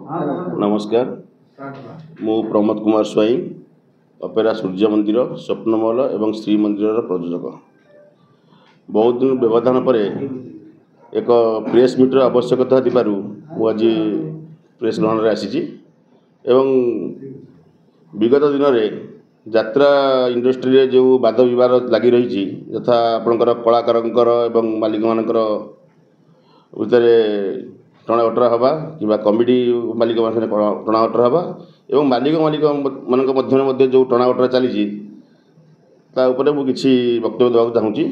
नमस्कार मु प्रमोद कुमार स्वाई अपेरा सूर्य मंदिर स्वप्नमहल एवं श्री मंदिर प्रयोजक बहुत दिन व्यवधान पर एक प्रेस मीटर आवश्यकता थी मुझे प्रेस ग्रहण में आसी विगत दिन में यात्रा इंडस्ट्री जो वाद विवाद लगी रही यथा आपणकर कलाकार मालिक मानकर भितर टणावटरा हवा कि कमिटी मालिक मान टणावटरा हवा एवं मालिक मध्य जो टणावटरा चली मुझे वक्तव्य देवाक चाहूँगी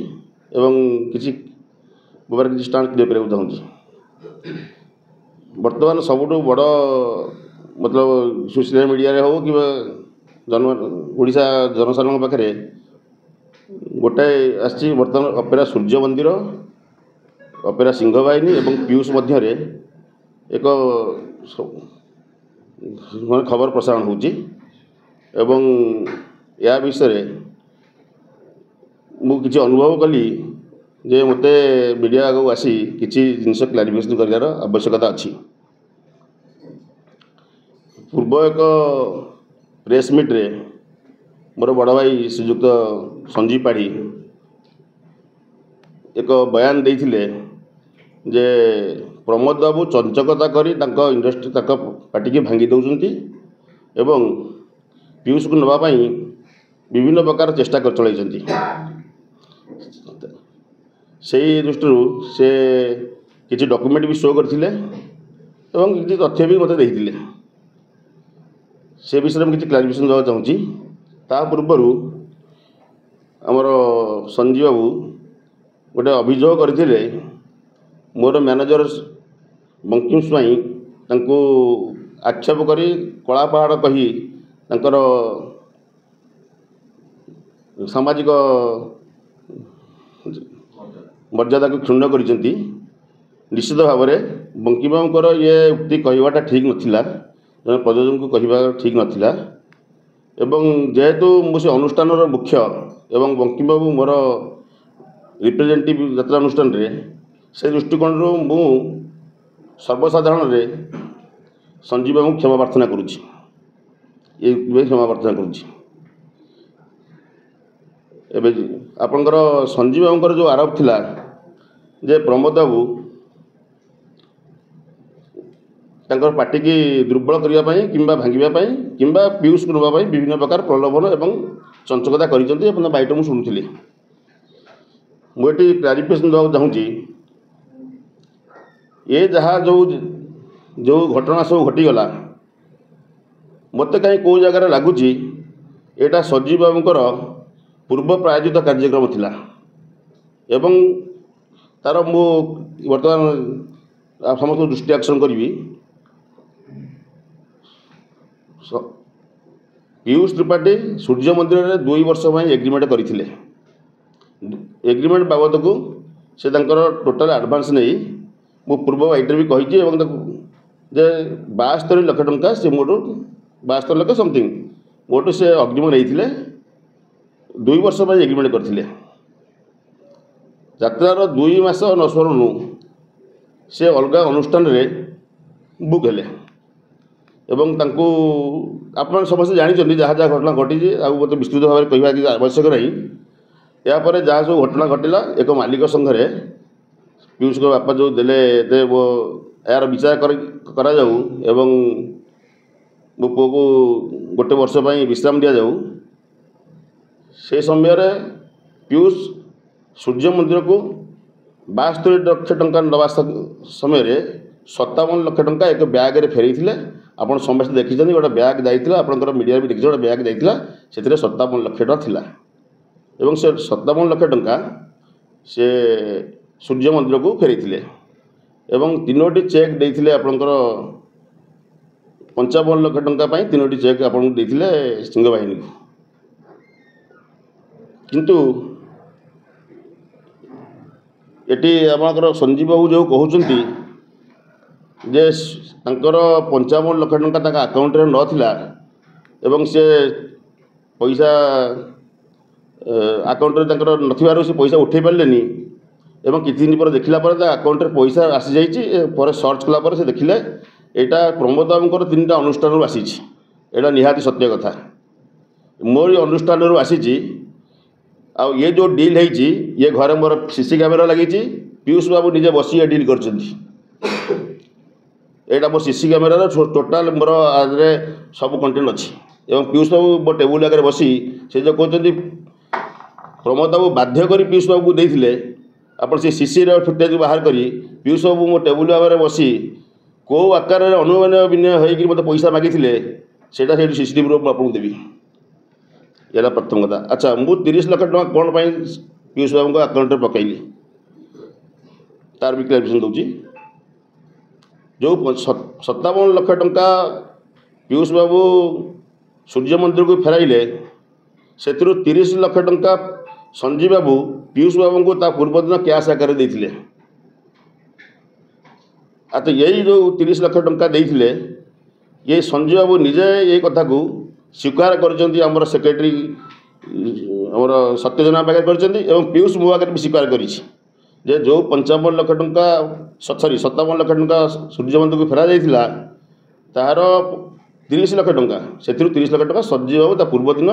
एवं किसी किसी स्टांड क्लियर करने चाहूँगी। बर्तमान सबुठ बड़ मतलब सोशल मीडिया हो कि ओडिशा जनसाधारण पाखे गोटाए आसी बर्तमान अपेरा सूर्य मंदिर अपेरा सिंह बाहिनी एवं पीयूष मध्य एक खबर प्रसारण होची एवं या विषय मु किसी अनुभव कली जे मते मीडिया को आसी किसी जिनस क्लारिफिकेशन करार आवश्यकता अच्छी। पूर्व एक प्रेस मीट रे मोर बड़ भाई श्रीजुक्त संजीव पाढ़ी एक बयान देइथिले जे प्रमोद बाबू चंचकता करी इंडस्ट्री पार्टी की भांगी दौरान एवं पीयूष को नापी विभिन्न प्रकार चेष्टा कर चलती से दृष्टि से किसी डॉक्यूमेंट भी शो करते किसी तथ्य भी मत देते से विषय में किसी क्लारिफिकेशन देवा चाहूँगी। ता पूर्वर आमर संजीव बाबू गोटे अभियोग करते मोर मैनेजर बंकिम स्वाई तांको आक्षेप करी कला पहाड़ कही तांकर सामाजिक मर्यादा को क्षुण्ण करिसेंती। निश्चित भाव में बंकिम बाबूर ये उक्ति कहवाटा ठीक नथिला जन प्रयोजक को कहवा ठीक नथिला एवं जेहेतु मुझे अनुष्ठान मुख्य एवं बंकिम बाबू मोर रिप्रेजेंटेटिव यात्रा अनुष्ठान रे से दृष्टिकोण मु सर्वसाधारण रे संजीव बाबू क्षमा प्रार्थना करुच्ची क्षमा प्रार्थना करुच्ची। एबे आपणकर संजीव बाबूर जो आरोप थिला जे प्रमोद बाबू तांकर पार्टी की दुर्बल करने कि भांगापी कि पीयूष को नापी विभिन्न प्रकार प्रलोभन एवं चंचकता कर बाइट मुझे शुणुली। मुझे क्लारिफिकेशन देवाक चाहूँगी ये जहाँ जो जो घटना सब घटीगला मत कहीं कौ जगार लगुच यहाँ संजीव बाबूर पूर्व प्रायोजित कार्यक्रम थिला एवं तार मु बर्तमान समस्त दृष्टि आकर्षण करी पीयूष त्रिपाठी सूर्य मंदिर में 2 वर्ष एग्रीमेंट करते एग्रीमेंट बाबद को से टोटाल एडवांस नहीं मु पूर्व आईटर भी कही जे 72 लाख टंका से मोटू 72 लाख समथिंग मोटू से अग्रिम नहीं 2 वर्ष एग्रीमेंट करते यात्रार 2 मास न सरनु से अलग अनुष्ठान रे बुक हेले एवं तांको आपण समस्त जानी जहाँ जहाँ घटना घटी मत विस्तृत भाव में कहवा आवश्यक नहीं। यापर जहाँ सब घटना घटला एक मालिक संघरे पीयूष को बापा जो देले वो यार विचार करा जाऊ एवं मो पुओ को गोटे वर्ष विश्राम दि जाऊ। से समय पीयूष सूर्य मंदिर को 72 लाख टंका नवा समय 57 लाख टंका एक ब्याग रे फेरई आपन समस्त देखी गोटे ब्याग जाइला आपंकर मीडिया भी देखी गोटे ब्याग जाइला से 57 लाख टका थिला एवं से 57 लाख टंका से सूर्य मंदिर को फेरई एवं 3टी चेक देते आपंकर 55 लाख टंका 3टी चेक आपन देते सिंह बाहिनी को किंतु एटी आपंकर संजीव बाबू जो कहते जे तांकर 55 लाख टंका अकाउंट रे नथिला एवं से पैसा अकाउंट रे तांकर नथिबारु से पैसा उठे पारलेनी एवं किछि दिन पर देखला पर अकाउंट रे पैसा आसी जाइछि पर सर्च कला पर से देखिले ଏଇଟା ପ୍ରମୋଦ ବାବୁଙ୍କର 3ଟା ଅନୁଷ୍ଠାନରୁ ଆସିଛି। ଏଇଟା ନିହାତି ସତ୍ୟ କଥା। ମୋରି ଅନୁଷ୍ଠାନରୁ ଆସିଛି। ଆଉ ଇଏ ଯେଉଁ ଡିଲ୍ ହେଇଛି, ଇଏ ଘରେ ମୋର ସିସି କ୍ୟାମେରା ଲାଗିଛି। ପିୟୁଷ ବାବୁ ନିଜେ ବସି ଏ ଡିଲ୍ କରିଛନ୍ତି। ଏଇଟା ମୋ ସିସି କ୍ୟାମେରାର ଟୋଟାଲ୍ ମୋର ଆରେ ସବୁ କଣ୍ଟେଣ୍ଟ ଅଛି। ଏବଂ ପିୟୁଷ ବାବୁ ମୋ ଟେବୁଲ ଆଗରେ ବସି ସେ ଯେଉଁ କହୁଛନ୍ତି ପ୍ରମୋଦ ବାବୁ ବାଧ୍ୟ କରି ପିୟୁଷ ବାବୁକୁ ଦେଇଥିଲେ, ଆପଣ ସେ ସିସିର ଫୁଟେଜ୍ ବାହାର କରି ପିୟୁଷ ବାବୁ ମୋ ଟେବୁଲ ଆଗରେ ବସି କେଉଁ ଆକାରରେ ଅନୁମାନ ବିନୟ ହୋଇକି ମୋତେ ପଇସା ମାଗିଥିଲେ, ସେଇଟା ସେଇଠି CCTVରୁ ମୁଁ ଆପଣଙ୍କୁ ଦେବି। ଏଇଟା ପ୍ରଥମ କଥା। ଆଚ୍ଛା, ମୁଁ 30 ଲକ୍ଷ ଟଙ୍କା କ'ଣ ପାଇଁ ପିୟୁଷ ବାବୁଙ୍କ ଆକାଉଣ୍ଟରେ ପକାଇଲି, ତାର ବି କ୍ଲାରିଫିକେସନ୍ ଦେଉଛି। ଯେଉଁ 57 ଲକ୍ଷ ଟଙ୍କା ପିୟୁଷ ବାବୁ ସୂର୍ଯ୍ୟ ମନ୍ଦିରକୁ ଫେରାଇଲେ, ସେଥିରୁ 30 ଲକ୍ଷ ଟଙ୍କା ସଞ୍ଜୀବ ବାବୁ ପିୟୁଷ ବାବୁଙ୍କୁ ତା ପୂର୍ବଦିନ କ୍ୟାସ୍ ଆକାରରେ ଦେଇଥିଲେ। ଆଚ୍ଛା, ଏଇ ଯେଉଁ 30 ଲକ୍ଷ ଟଙ୍କା ଦେଇଥିଲେ, ଇଏ ସଞ୍ଜୀବ ବାବୁ ନିଜେ ଏଇ କଥାକୁ ସ୍ୱୀକାର କରିଛନ୍ତି। ଆମର ସେକ୍ରେଟାରୀ ଆମର ସତ୍ୟଜନା ପାଖରେ କରିଛନ୍ତି ଏବଂ ପିୟୁଷ ମୋ ଆଗରେ ବି ସ୍ୱୀକାର କରିଛି ଯେ ଯେଉଁ 57 ଲକ୍ଷ ଟଙ୍କା 57 ଲକ୍ଷ ଟଙ୍କା ସୂର୍ଯ୍ୟ ମନ୍ଦିରକୁ ଫେରାଯାଇଥିଲା, ତାହାର 30 ଲକ୍ଷ ଟଙ୍କା, ସେଥିରୁ 30 ଲକ୍ଷ ଟଙ୍କା ସଞ୍ଜୀବ ବାବୁ ତା ପୂର୍ବଦିନ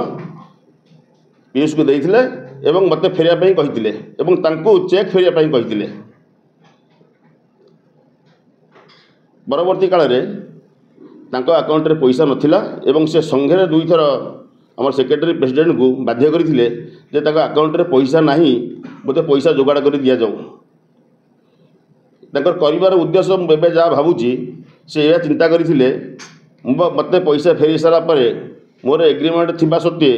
ପିୟୁଷକୁ ଦେଇଥିଲେ ଏବଂ ମୋତେ ଫେରିବା ପାଇଁ କହିଥିଲେ ଏବଂ ତାଙ୍କୁ ଚେକ୍ ଫେରିବା ପାଇଁ କହିଥିଲେ। ପରବର୍ତ୍ତୀ କାଳରେ ତାଙ୍କ ଆକାଉଣ୍ଟରେ ପଇସା ନଥିଲା ଏବଂ ସେ ସଂଘରେ 2 ଥର ଆମର ସେକ୍ରେଟାରୀ ପ୍ରେସିଡେଣ୍ଟକୁ ବାଧ୍ୟ କରିଥିଲେ ଯେ ତାଙ୍କ ଆକାଉଣ୍ଟରେ ପଇସା ନାହିଁ, ମୋତେ ପଇସା ଯୋଗାଡ଼ କରି ଦିଆଯାଉ। ତାଙ୍କର କରିବାର ଉଦ୍ଦେଶ୍ୟ ମୁଁ ଏବେ ଯାହା ଭାବୁଛି, ସେ ଏହା ଚିନ୍ତା କରିଥିଲେ ମୋତେ ପଇସା ଫେରି ସାରିଲା ପରେ ମୋର ଏଗ୍ରିମେଣ୍ଟ ଥିବା ସତ୍ତ୍ୱେ